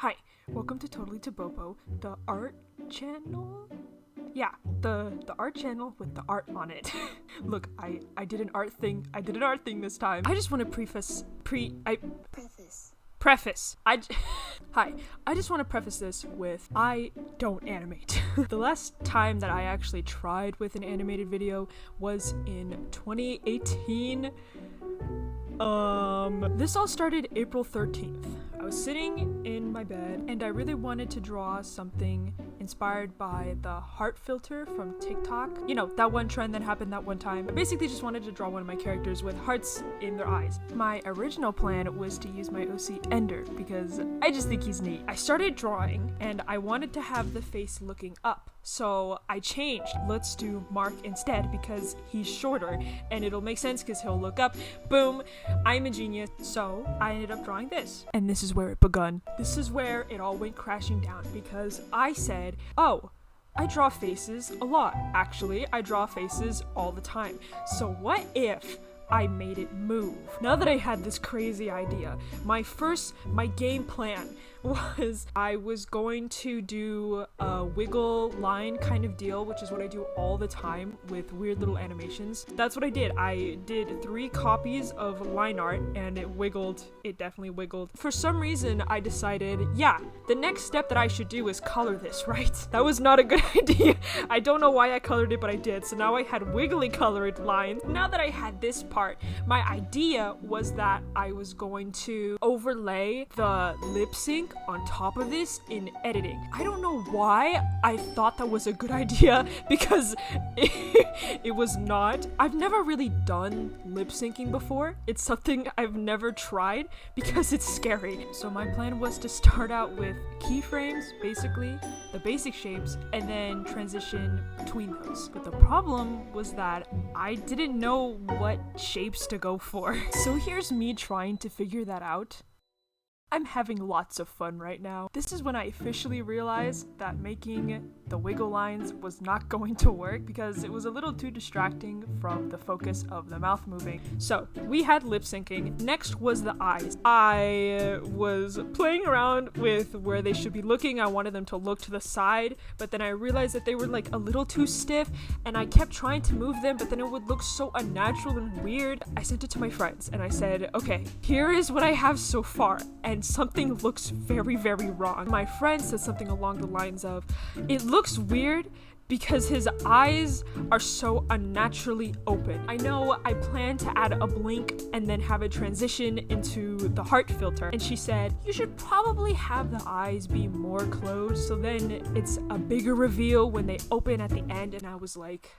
Hi, welcome to Totally to Bobo, the art channel? Yeah, the art channel with the art on it. Look, I did an art thing. I did an art thing this time. I just want to preface. Hi, I just want to preface this with I don't animate. The last time that I actually tried with an animated video was in 2018. This all started April 13th. I was sitting in my bed and I really wanted to draw something inspired by the heart filter from TikTok. You know, that one trend that happened that one time. I basically just wanted to draw one of my characters with hearts in their eyes. My original plan was to use my OC Ender because I just think he's neat. I started drawing and I wanted to have the face looking up. So I changed. Let's do Mark instead because he's shorter and it'll make sense because he'll look up. Boom, I'm a genius. So I ended up drawing this. And this is where it begun. This is where it all went crashing down because I said, oh, I draw faces a lot. Actually, I draw faces all the time. So what if I made it move? Now that I had this crazy idea, my game plan was I was going to do a wiggle line kind of deal, which is what I do all the time with weird little animations. That's what I did. I did 3 copies of line art and it wiggled. It definitely wiggled. For some reason, I decided, yeah, the next step that I should do is color this, right? That was not a good idea. I don't know why I colored it, but I did. So now I had wiggly colored lines. Now that I had this part, my idea was that I was going to overlay the lip sync on top of this in editing. I don't know why I thought that was a good idea because it was not. I've never really done lip syncing before. It's something I've never tried because it's scary. So my plan was to start out with keyframes, basically, the basic shapes, and then transition between those. But the problem was that I didn't know what shapes to go for. So here's me trying to figure that out. I'm having lots of fun right now. This is when I officially realized that making the wiggle lines was not going to work because it was a little too distracting from the focus of the mouth moving. So we had lip syncing. Next was the eyes. I was playing around with where they should be looking. I wanted them to look to the side, but then I realized that they were like a little too stiff and I kept trying to move them, but then it would look so unnatural and weird. I sent it to my friends and I said, okay, here is what I have so far. And something looks very, very wrong. My friend said something along the lines of, it looks weird because his eyes are so unnaturally open. I know I plan to add a blink and then have it transition into the heart filter. And she said, you should probably have the eyes be more closed so then it's a bigger reveal when they open at the end. And I was like,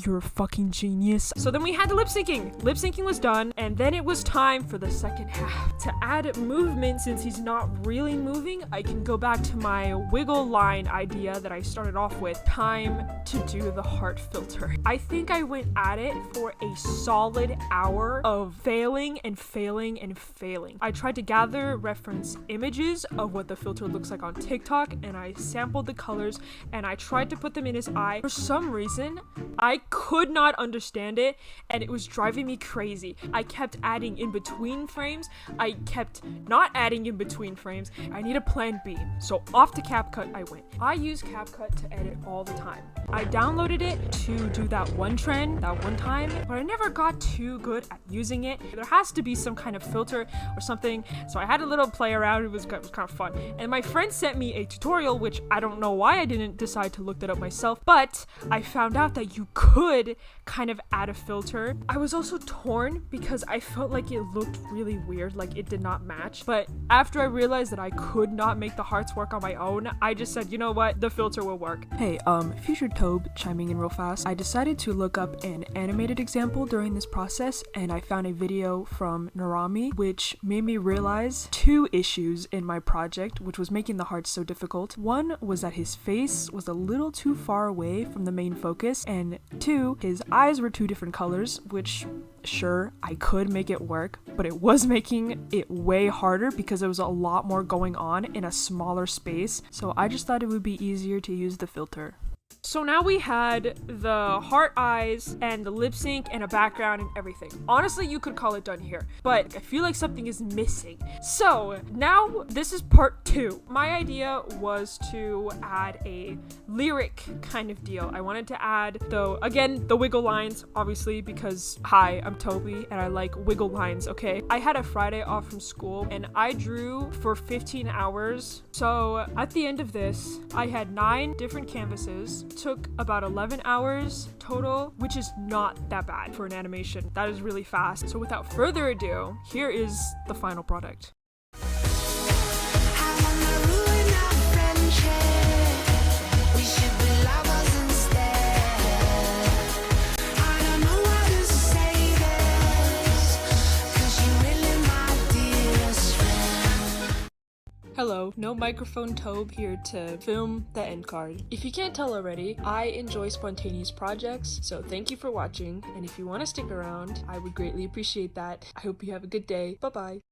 you're a fucking genius. So then we had the lip syncing. Lip syncing was done, and then it was time for the second half. To add movement, since he's not really moving, I can go back to my wiggle line idea that I started off with. Time to do the heart filter. I think I went at it for a solid hour of failing and failing and failing. I tried to gather reference images of what the filter looks like on TikTok, and I sampled the colors, and I tried to put them in his eye. For some reason, I could not understand it and it was driving me crazy. I kept adding in between frames. I kept not adding in between frames. I need a plan B. So off to CapCut I went. I use CapCut to edit all the time. I downloaded it to do that one trend that one time, but I never got too good at using it. There has to be some kind of filter or something. So I had a little play around. It was kind of fun. And my friend sent me a tutorial, which I don't know why I didn't decide to look that up myself, but I found out that you could kind of add a filter. I was also torn because I felt like it looked really weird, like it did not match. But after I realized that I could not make the hearts work on my own, I just said, you know what, the filter will work. Hey, Future Tobe chiming in real fast. I decided to look up an animated example during this process and I found a video from Narami, which made me realize 2 issues in my project, which was making the hearts so difficult. One was that his face was a little too far away from the main focus, and 2, his eyes were 2 different colors, which sure, I could make it work, but it was making it way harder because there was a lot more going on in a smaller space. So I just thought it would be easier to use the filter. So now we had the heart eyes and the lip sync and a background and everything. Honestly, you could call it done here, but I feel like something is missing. So now this is part 2. My idea was to add a lyric kind of deal. I wanted to add, though, again, the wiggle lines, obviously, because hi, I'm Toby and I like wiggle lines, okay? I had a Friday off from school and I drew for 15 hours. So at the end of this, I had 9 different canvases. Took about 11 hours total, which is not that bad for an animation. That is really fast. So without further ado, here is the final product. Hello, no microphone Tobe here to film the end card. If you can't tell already, I enjoy spontaneous projects, so thank you for watching, and if you want to stick around, I would greatly appreciate that. I hope you have a good day. Bye-bye.